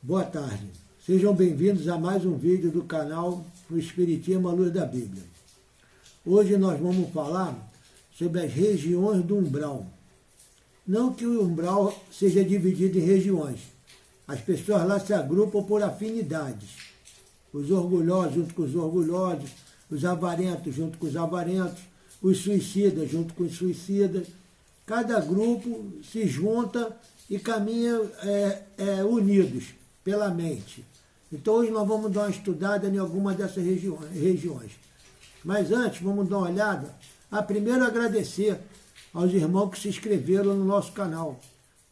Boa tarde, sejam bem-vindos a mais um vídeo do canal O Espiritismo à Luz da Bíblia. Hoje nós vamos falar sobre as regiões do umbral. Não que o umbral seja dividido em regiões, as pessoas lá se agrupam por afinidades. Os orgulhosos junto com os orgulhosos, os avarentos junto com os avarentos, os suicidas junto com os suicidas. Cada grupo se junta e caminha unidos pela mente. Então hoje nós vamos dar uma estudada em algumas dessas regiões. Mas antes, vamos dar uma olhada. Primeiro agradecer aos irmãos que se inscreveram no nosso canal.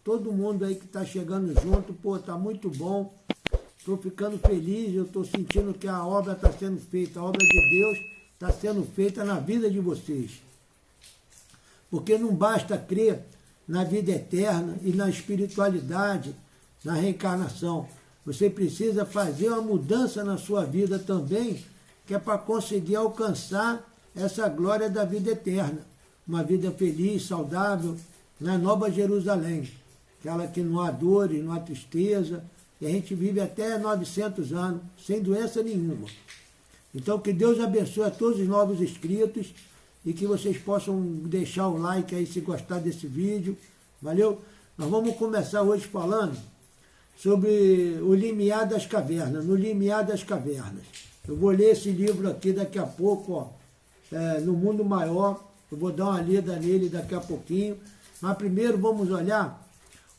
Todo mundo aí que está chegando junto, está muito bom. Estou ficando feliz, eu estou sentindo que a obra está sendo feita, a obra de Deus está sendo feita na vida de vocês. Porque não basta crer na vida eterna e na espiritualidade, na reencarnação. Você precisa fazer uma mudança na sua vida também, que é para conseguir alcançar essa glória da vida eterna. Uma vida feliz, saudável, na Nova Jerusalém. Aquela que não há dor e não há tristeza, e a gente vive até 900 anos, sem doença nenhuma. Então, que Deus abençoe a todos os novos inscritos e que vocês possam deixar o like aí se gostar desse vídeo. Valeu? Nós vamos começar hoje falando sobre o limiar das cavernas, no limiar das cavernas. Eu vou ler esse livro aqui daqui a pouco, No Mundo Maior. Eu vou dar uma lida nele daqui a pouquinho. Mas primeiro vamos olhar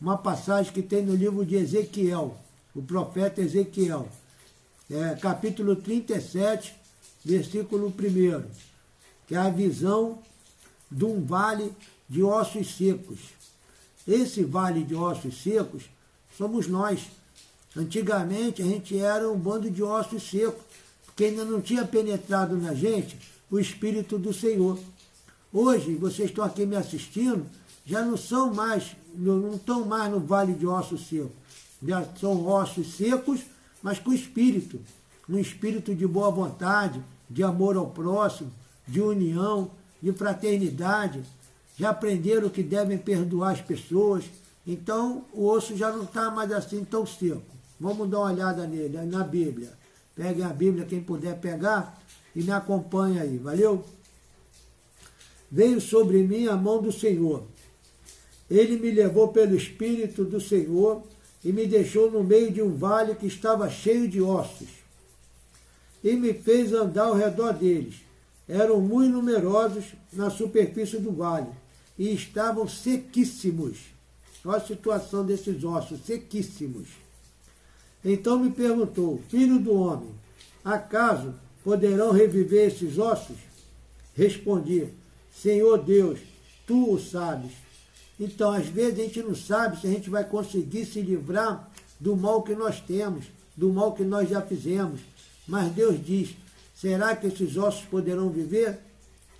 uma passagem que tem no livro de Ezequiel, o profeta Ezequiel, capítulo 37, versículo 1, que é a visão de um vale de ossos secos. Esse vale de ossos secos somos nós. Antigamente a gente era um bando de ossos secos, porque ainda não tinha penetrado na gente o Espírito do Senhor. Hoje, vocês estão aqui me assistindo, já não estão mais no vale de ossos secos. Já são ossos secos, mas com espírito. Um espírito de boa vontade, de amor ao próximo, de união, de fraternidade. Já aprenderam que devem perdoar as pessoas. Então, o osso já não está mais assim tão seco. Vamos dar uma olhada nele, na Bíblia. Peguem a Bíblia, quem puder pegar, e me acompanha aí, valeu? Veio sobre mim a mão do Senhor. Ele me levou pelo Espírito do Senhor e me deixou no meio de um vale que estava cheio de ossos. E me fez andar ao redor deles. Eram muito numerosos na superfície do vale e estavam sequíssimos. Olha a situação desses ossos, sequíssimos. Então me perguntou: filho do homem, acaso poderão reviver esses ossos? Respondi: Senhor Deus, tu o sabes. Então, às vezes a gente não sabe se a gente vai conseguir se livrar do mal que nós temos, do mal que nós já fizemos. Mas Deus diz: será que esses ossos poderão viver?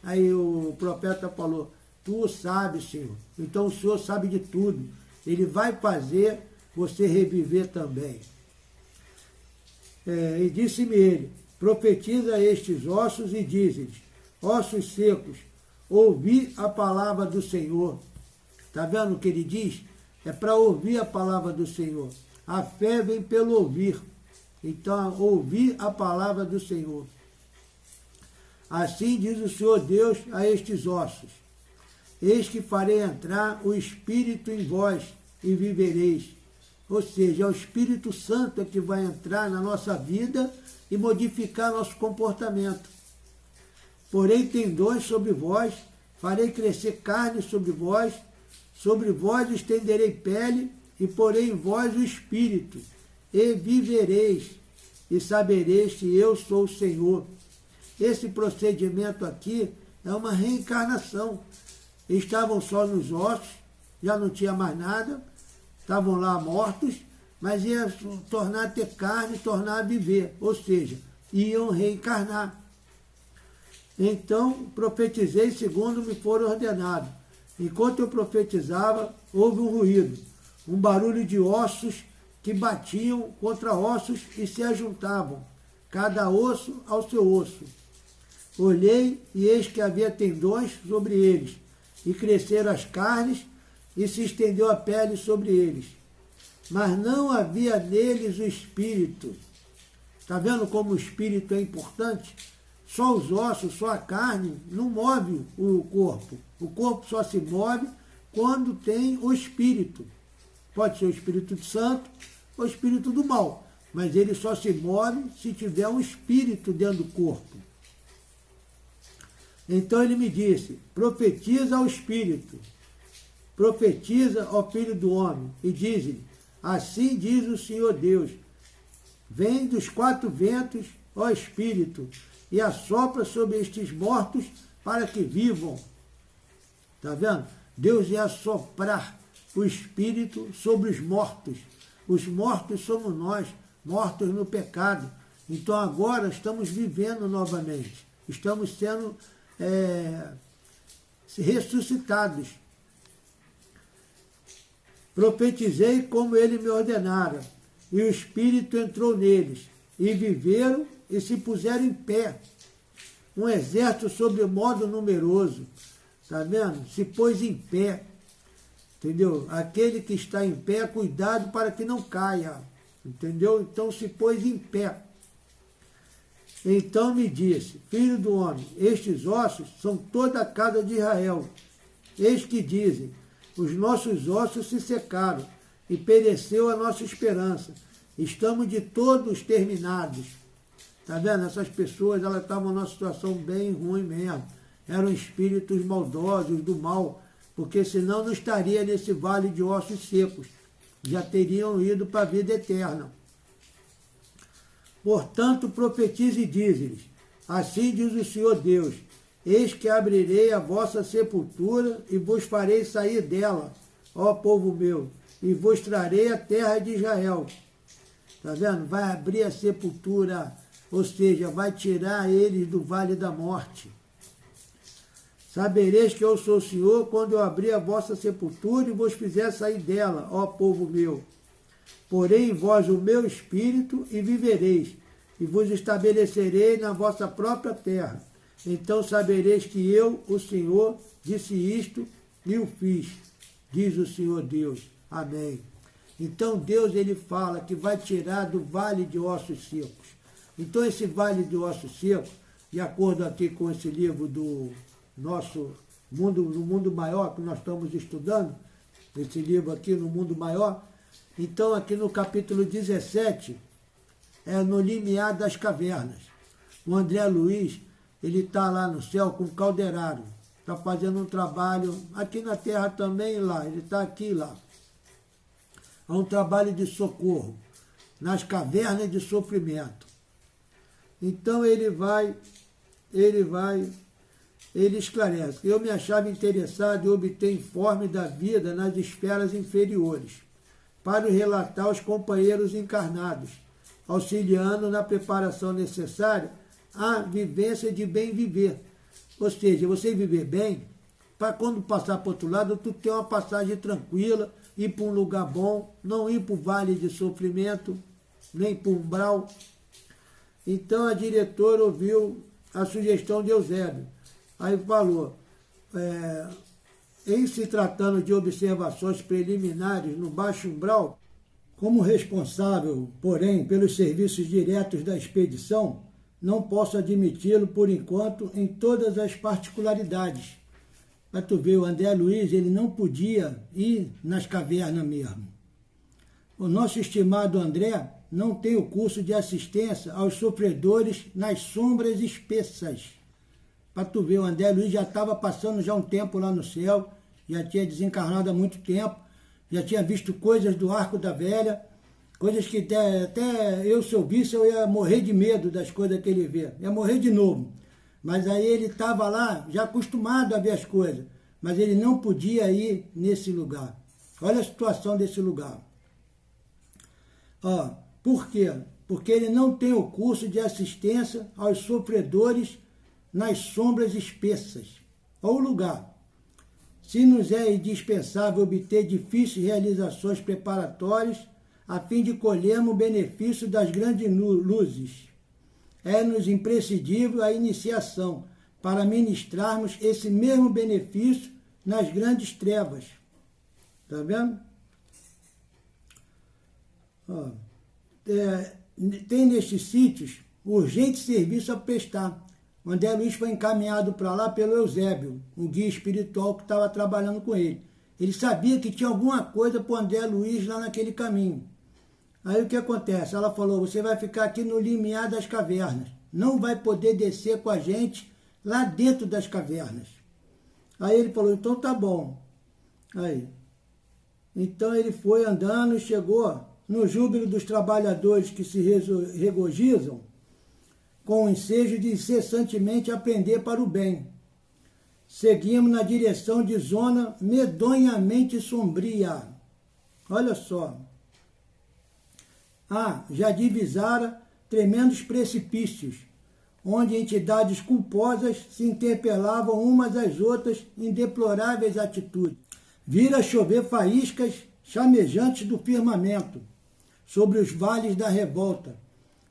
Aí o profeta falou: tu o sabes, Senhor. Então o Senhor sabe de tudo. Ele vai fazer você reviver também. E disse-me ele: profetiza a estes ossos e dize-lhes: ossos secos, ouvi a palavra do Senhor. Está vendo o que ele diz? É para ouvir a palavra do Senhor. A fé vem pelo ouvir. Então, ouvir a palavra do Senhor. Assim diz o Senhor Deus a estes ossos: eis que farei entrar o Espírito em vós e vivereis. Ou seja, é o Espírito Santo que vai entrar na nossa vida e modificar nosso comportamento. Porém tendões sobre vós, farei crescer carne sobre vós estenderei pele, e porei em vós o Espírito, e vivereis, e sabereis que eu sou o Senhor. Esse procedimento aqui é uma reencarnação. Estavam só nos ossos, já não tinha mais nada, estavam lá mortos, mas ia tornar a ter carne, tornar a viver, ou seja, iam reencarnar. Então, profetizei segundo me for ordenado. Enquanto eu profetizava, houve um ruído, um barulho de ossos que batiam contra ossos e se ajuntavam, cada osso ao seu osso. Olhei e eis que havia tendões sobre eles, e cresceram as carnes, e se estendeu a pele sobre eles. mas não havia neles o espírito. Está vendo como o espírito é importante? Só os ossos, só a carne não move o corpo. O corpo só se move quando tem o espírito. Pode ser o Espírito Santo ou o espírito do mal, mas ele só se move se tiver um espírito dentro do corpo. Então ele me disse, profetiza ao espírito, profetiza ao filho do homem, e diz-lhe, assim diz o Senhor Deus, vem dos quatro ventos, ó espírito, e assopra sobre estes mortos para que vivam. Está vendo? Deus ia assoprar o espírito sobre os mortos. Os mortos somos nós, mortos no pecado. Então agora estamos vivendo novamente. Estamos sendo ressuscitados. Profetizei como ele me ordenara, e o Espírito entrou neles, e viveram e se puseram em pé. Um exército sobre modo numeroso, está vendo? Se pôs em pé, entendeu? Aquele que está em pé, cuidado para que não caia, entendeu? Então se pôs em pé. Então me disse, filho do homem, estes ossos são toda a casa de Israel. Eis que dizem, os nossos ossos se secaram, e pereceu a nossa esperança. Estamos de todos terminados. Está vendo? Essas pessoas, elas estavam numa situação bem ruim mesmo. Eram espíritos maldosos, do mal, porque senão não estaria nesse vale de ossos secos. Já teriam ido para a vida eterna. Portanto, profetize e dize-lhes, assim diz o Senhor Deus, eis que abrirei a vossa sepultura e vos farei sair dela, ó povo meu, e vos trarei a terra de Israel. Está vendo? Vai abrir a sepultura, ou seja, vai tirar eles do vale da morte. Sabereis que eu sou o Senhor quando eu abrir a vossa sepultura e vos fizer sair dela, ó povo meu. Porém em vós o meu espírito e vivereis, e vos estabelecerei na vossa própria terra. Então sabereis que eu, o Senhor, disse isto e o fiz, diz o Senhor Deus. Amém. Então Deus, ele fala que vai tirar do vale de ossos secos. Então esse vale de ossos secos, de acordo aqui com esse livro do nosso mundo, no mundo maior, que nós estamos estudando, esse livro aqui no mundo maior, então aqui no capítulo 17, é no limiar das cavernas. O André Luiz, ele está lá no céu com o caldeirado, está fazendo um trabalho aqui na terra também lá, ele está aqui e lá. É um trabalho de socorro, nas cavernas de sofrimento. Então ele esclarece. Eu me achava interessado em obter informe da vida nas esferas inferiores, para relatar aos companheiros encarnados, auxiliando na preparação necessária à vivência de bem viver. Ou seja, você viver bem, para quando passar para o outro lado, tu ter uma passagem tranquila, ir para um lugar bom, não ir para o vale de sofrimento, nem para o umbral. Então a diretora ouviu a sugestão de Eusébio. Aí falou, em se tratando de observações preliminares no baixo umbral, como responsável, porém, pelos serviços diretos da expedição, não posso admiti-lo, por enquanto, em todas as particularidades. Para tu ver, o André Luiz, ele não podia ir nas cavernas mesmo. O nosso estimado André não tem o curso de assistência aos sofredores nas sombras espessas. Para tu ver, o André Luiz já estava passando já um tempo lá no céu, já tinha desencarnado há muito tempo, já tinha visto coisas do Arco da Velha, coisas que até eu, se eu visse, eu ia morrer de medo das coisas que ele vê. Ia morrer de novo. Mas aí ele estava lá, já acostumado a ver as coisas, mas ele não podia ir nesse lugar. Olha a situação desse lugar. Por quê? Porque ele não tem o curso de assistência aos sofredores nas sombras espessas. Olha o lugar. Se nos é indispensável obter difíceis realizações preparatórias, a fim de colhermos o benefício das grandes luzes, é-nos imprescindível a iniciação, para ministrarmos esse mesmo benefício nas grandes trevas. Está vendo? Ó, tem nestes sítios urgente serviço a prestar. O André Luiz foi encaminhado para lá pelo Eusébio, um guia espiritual que estava trabalhando com ele. Ele sabia que tinha alguma coisa para o André Luiz lá naquele caminho. Aí o que acontece? Ela falou, você vai ficar aqui no limiar das cavernas. Não vai poder descer com a gente lá dentro das cavernas. Aí ele falou, então tá bom. Aí. Então ele foi andando e chegou no júbilo dos trabalhadores que se regozijam com o ensejo de incessantemente aprender para o bem. Seguimos na direção de zona medonhamente sombria. Olha só. Já divisara tremendos precipícios, onde entidades culposas se interpelavam umas às outras em deploráveis atitudes. Vira chover faíscas chamejantes do firmamento sobre os vales da revolta.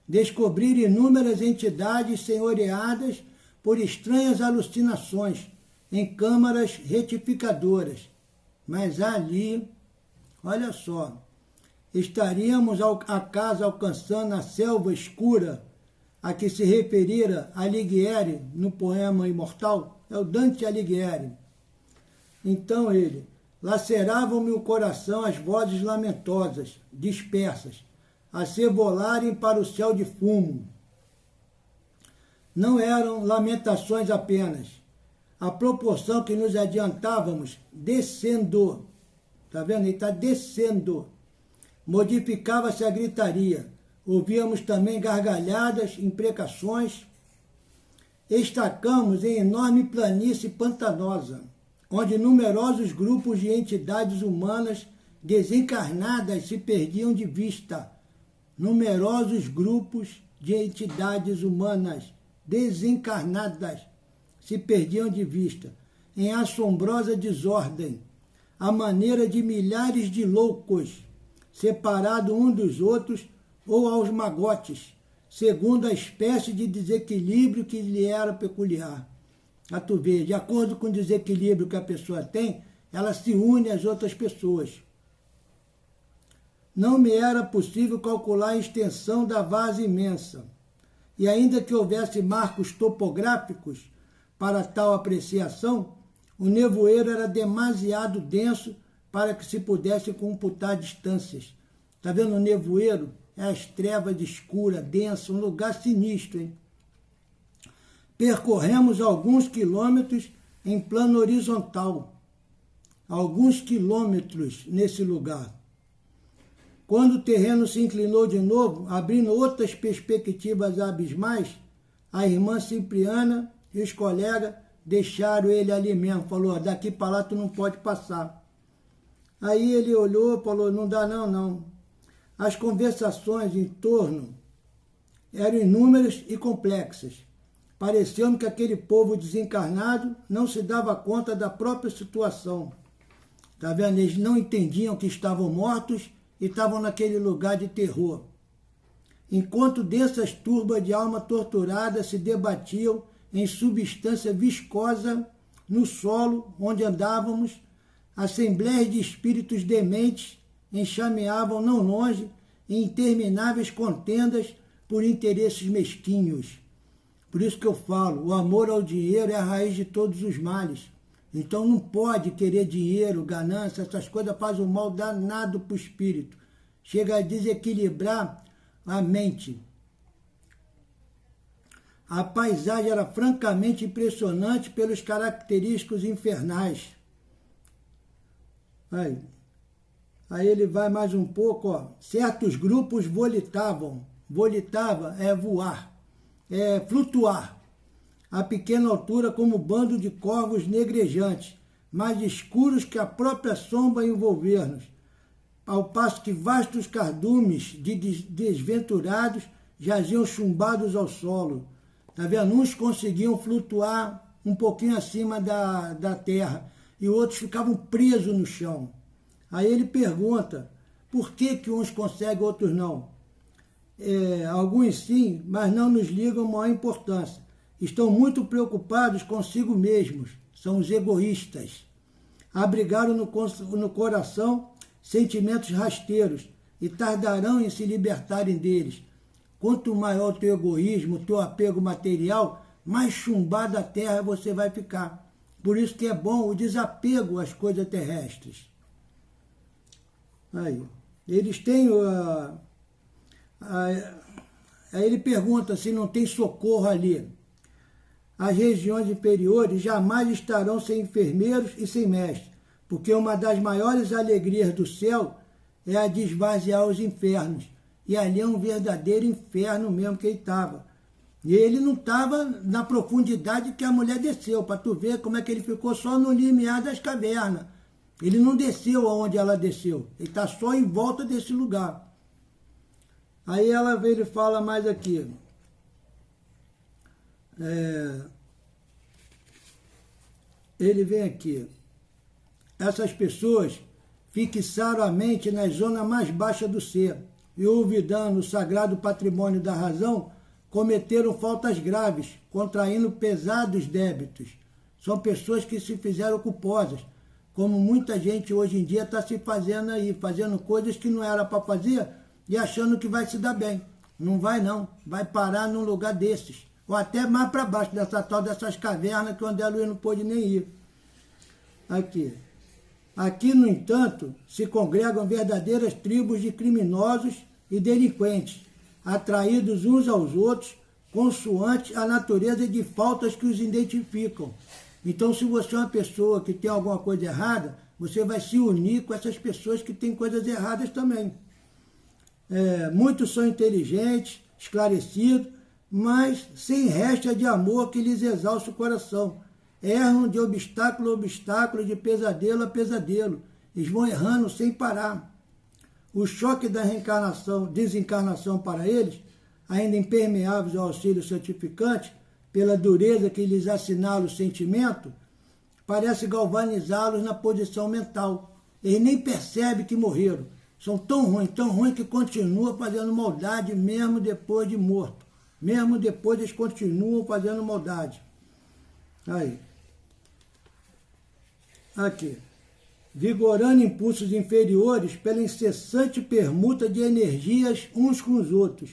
Descobrir inúmeras entidades senhoreadas por estranhas alucinações em câmaras retificadoras. Mas ali, olha só, estaríamos acaso alcançando a selva escura a que se referira Alighieri no poema Imortal? É o Dante Alighieri. Então ele, laceravam-me o coração as vozes lamentosas, dispersas, a cevolarem para o céu de fumo. Não eram lamentações apenas. A proporção que nos adiantávamos, descendo, está vendo? Ele está descendo. Modificava-se a gritaria. Ouvíamos também gargalhadas, imprecações. Estacamos em enorme planície pantanosa, onde numerosos grupos de entidades humanas desencarnadas se perdiam de vista. Numerosos grupos de entidades humanas desencarnadas se perdiam de vista, em assombrosa desordem, à maneira de milhares de loucos, separados uns dos outros ou aos magotes, segundo a espécie de desequilíbrio que lhe era peculiar. A tu ver, de acordo com o desequilíbrio que a pessoa tem, ela se une às outras pessoas. Não me era possível calcular a extensão da vase imensa, e ainda que houvesse marcos topográficos para tal apreciação, o nevoeiro era demasiado denso para que se pudesse computar distâncias. Está vendo o nevoeiro? É as trevas escuras, densa, um lugar sinistro, hein? Percorremos alguns quilômetros em plano horizontal. Alguns quilômetros nesse lugar. Quando o terreno se inclinou de novo, abrindo outras perspectivas abismais, a irmã Cipriana e os colegas deixaram ele ali mesmo. Falou, daqui para lá tu não pode passar. Aí ele olhou e falou, não dá não. As conversações em torno eram inúmeras e complexas. Pareceu-me que aquele povo desencarnado não se dava conta da própria situação. Tá vendo? Eles não entendiam que estavam mortos e estavam naquele lugar de terror. Enquanto dessas turbas de alma torturada se debatiam em substância viscosa no solo onde andávamos, assembleias de espíritos dementes enxameavam não longe em intermináveis contendas por interesses mesquinhos. Por isso que eu falo, o amor ao dinheiro é a raiz de todos os males. Então não pode querer dinheiro, ganância, essas coisas fazem um mal danado para o espírito. Chega a desequilibrar a mente. A paisagem era francamente impressionante pelos característicos infernais. Aí ele vai mais um pouco, ó. Certos grupos volitavam. Volitava é voar, é flutuar. A pequena altura como bando de corvos negrejantes, mais escuros que a própria sombra a envolver-nos, ao passo que vastos cardumes de desventurados jaziam chumbados ao solo. Tá vendo? Uns conseguiam flutuar um pouquinho acima da terra e outros ficavam presos no chão. Aí ele pergunta, por que uns conseguem, outros não? Alguns sim, mas não nos ligam maior importância. Estão muito preocupados consigo mesmos, são os egoístas. Abrigaram no coração sentimentos rasteiros, e tardarão em se libertarem deles. Quanto maior o teu egoísmo, o teu apego material, mais chumbado a terra você vai ficar. Por isso que é bom o desapego às coisas terrestres. Aí, eles têm... Aí ele pergunta se não tem socorro ali. As regiões inferiores jamais estarão sem enfermeiros e sem mestres, porque uma das maiores alegrias do céu é a de esvaziar os infernos. E ali é um verdadeiro inferno mesmo que ele estava. E ele não estava na profundidade que a mulher desceu, para tu ver como é que ele ficou só no limiar das cavernas. Ele não desceu aonde ela desceu, ele está só em volta desse lugar. Aí ele fala mais aqui. Ele vem aqui. Essas pessoas fixaram a mente na zona mais baixa do ser e, olvidando o sagrado patrimônio da razão, cometeram faltas graves, contraindo pesados débitos. São pessoas que se fizeram culposas, como muita gente hoje em dia está se fazendo aí, fazendo coisas que não era para fazer e achando que vai se dar bem. Não vai não, vai parar num lugar desses, ou até mais para baixo dessas cavernas que o André Luiz não pôde nem ir. Aqui, no entanto, se congregam verdadeiras tribos de criminosos e delinquentes, atraídos uns aos outros, consoante a natureza de faltas que os identificam. Então, se você é uma pessoa que tem alguma coisa errada, você vai se unir com essas pessoas que têm coisas erradas também. Muitos são inteligentes, esclarecidos, mas sem resta de amor que lhes exauce o coração. Erram de obstáculo a obstáculo, de pesadelo a pesadelo. Eles vão errando sem parar. O choque da desencarnação para eles, ainda impermeáveis ao auxílio santificante, pela dureza que lhes assinala o sentimento, parece galvanizá-los na posição mental. Eles nem percebem que morreram. São tão ruins que continuam fazendo maldade mesmo depois de morto. Mesmo depois eles continuam fazendo maldade. Aí. Aqui. Vigorando impulsos inferiores pela incessante permuta de energias uns com os outros,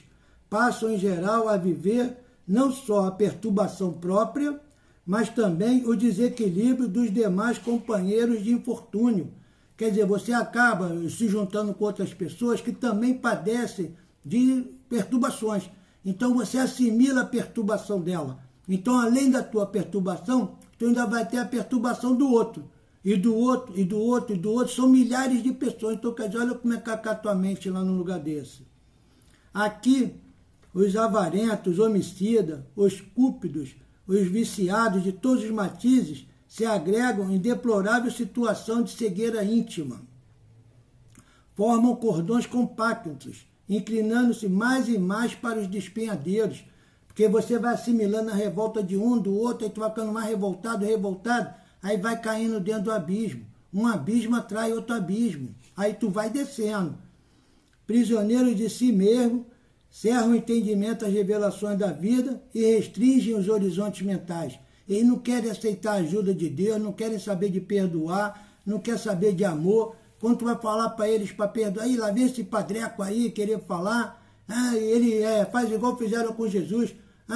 passam em geral a viver não só a perturbação própria, mas também o desequilíbrio dos demais companheiros de infortúnio. Quer dizer, você acaba se juntando com outras pessoas que também padecem de perturbações. Então você assimila a perturbação dela. Então, além da tua perturbação, tu ainda vai ter a perturbação do outro. E do outro, e do outro, e do outro. São milhares de pessoas. Então, quer dizer, olha como é que a tua mente lá num lugar desse. Aqui, os avarentos, os homicidas, os cúpidos, os viciados de todos os matizes se agregam em deplorável situação de cegueira íntima. Formam cordões compactos, inclinando-se mais e mais para os despenhadeiros, porque você vai assimilando a revolta de um, do outro, aí tu vai ficando mais revoltado, aí vai caindo dentro do abismo. Um abismo atrai outro abismo, aí tu vai descendo. Prisioneiros de si mesmo, cerram o entendimento às revelações da vida e restringem os horizontes mentais. Eles não querem aceitar a ajuda de Deus, não querem saber de perdoar, não querem saber de amor. Quando tu vai falar para eles para perdoar, aí lá vem esse padreco aí querer falar, ele faz igual fizeram com Jesus,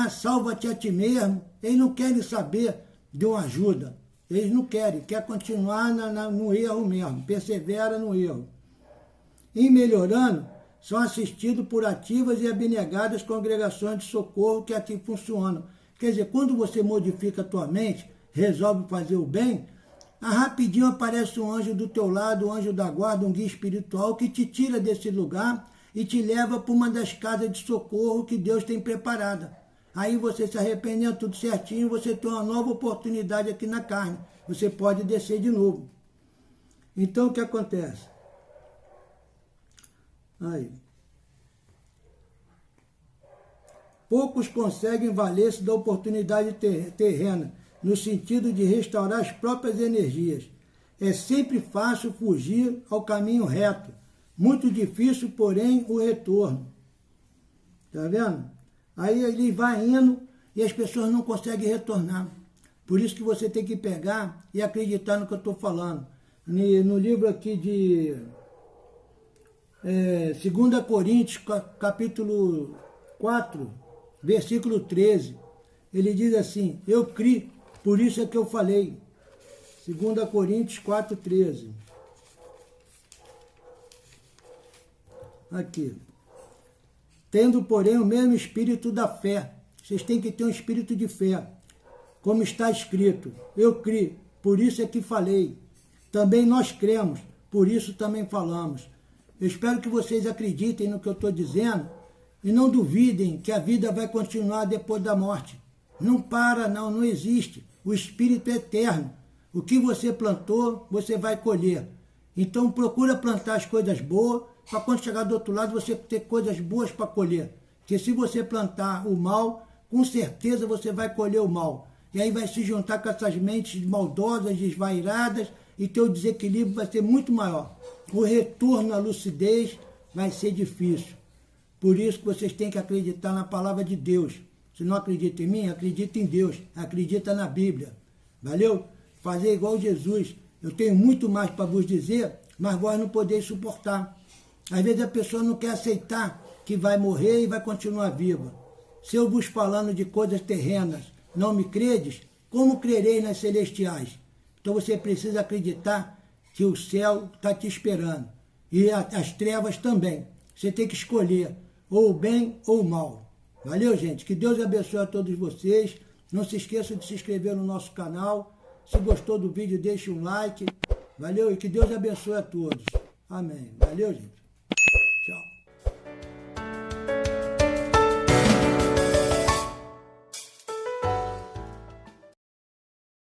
salva-te a ti mesmo. Eles não querem saber de uma ajuda, eles não querem continuar no erro mesmo, persevera no erro. Em melhorando, são assistidos por ativas e abnegadas congregações de socorro que aqui funcionam. Quer dizer, quando você modifica a tua mente, resolve fazer o bem, rapidinho aparece um anjo do teu lado, um anjo da guarda, um guia espiritual que te tira desse lugar e te leva para uma das casas de socorro que Deus tem preparada. Aí você se arrependendo tudo certinho, você tem uma nova oportunidade aqui na carne. Você pode descer de novo. Então o que acontece? Aí. Poucos conseguem valer-se da oportunidade terrena, no sentido de restaurar as próprias energias. É sempre fácil fugir ao caminho reto, muito difícil, porém, o retorno. Está vendo? Aí ele vai indo e as pessoas não conseguem retornar. Por isso que você tem que pegar e acreditar no que eu estou falando. No livro aqui de 2 Coríntios, capítulo 4, versículo 13, ele diz assim, eu criei, por isso é que eu falei. 2 Coríntios 4, 13. Aqui. Tendo, porém, o mesmo espírito da fé. Vocês têm que ter um espírito de fé. Como está escrito, eu criei, por isso é que falei. Também nós cremos, por isso também falamos. Eu espero que vocês acreditem no que eu estou dizendo e não duvidem que a vida vai continuar depois da morte. Não para, não existe. O Espírito é eterno. O que você plantou, você vai colher. Então procura plantar as coisas boas, para quando chegar do outro lado você ter coisas boas para colher. Porque se você plantar o mal, com certeza você vai colher o mal. E aí vai se juntar com essas mentes maldosas, desvairadas, e teu desequilíbrio vai ser muito maior. O retorno à lucidez vai ser difícil. Por isso que vocês têm que acreditar na palavra de Deus. Se não acredita em mim, acredita em Deus. Acredita na Bíblia. Valeu? Fazer igual Jesus. Eu tenho muito mais para vos dizer, mas vós não podeis suportar. Às vezes a pessoa não quer aceitar que vai morrer e vai continuar viva. Se eu vos falando de coisas terrenas, não me credes, como crereis nas celestiais? Então você precisa acreditar que o céu está te esperando. E as trevas também. Você tem que escolher ou o bem ou o mal. Valeu, gente? Que Deus abençoe a todos vocês. Não se esqueçam de se inscrever no nosso canal. Se gostou do vídeo, deixe um like. Valeu? E que Deus abençoe a todos. Amém. Valeu, gente?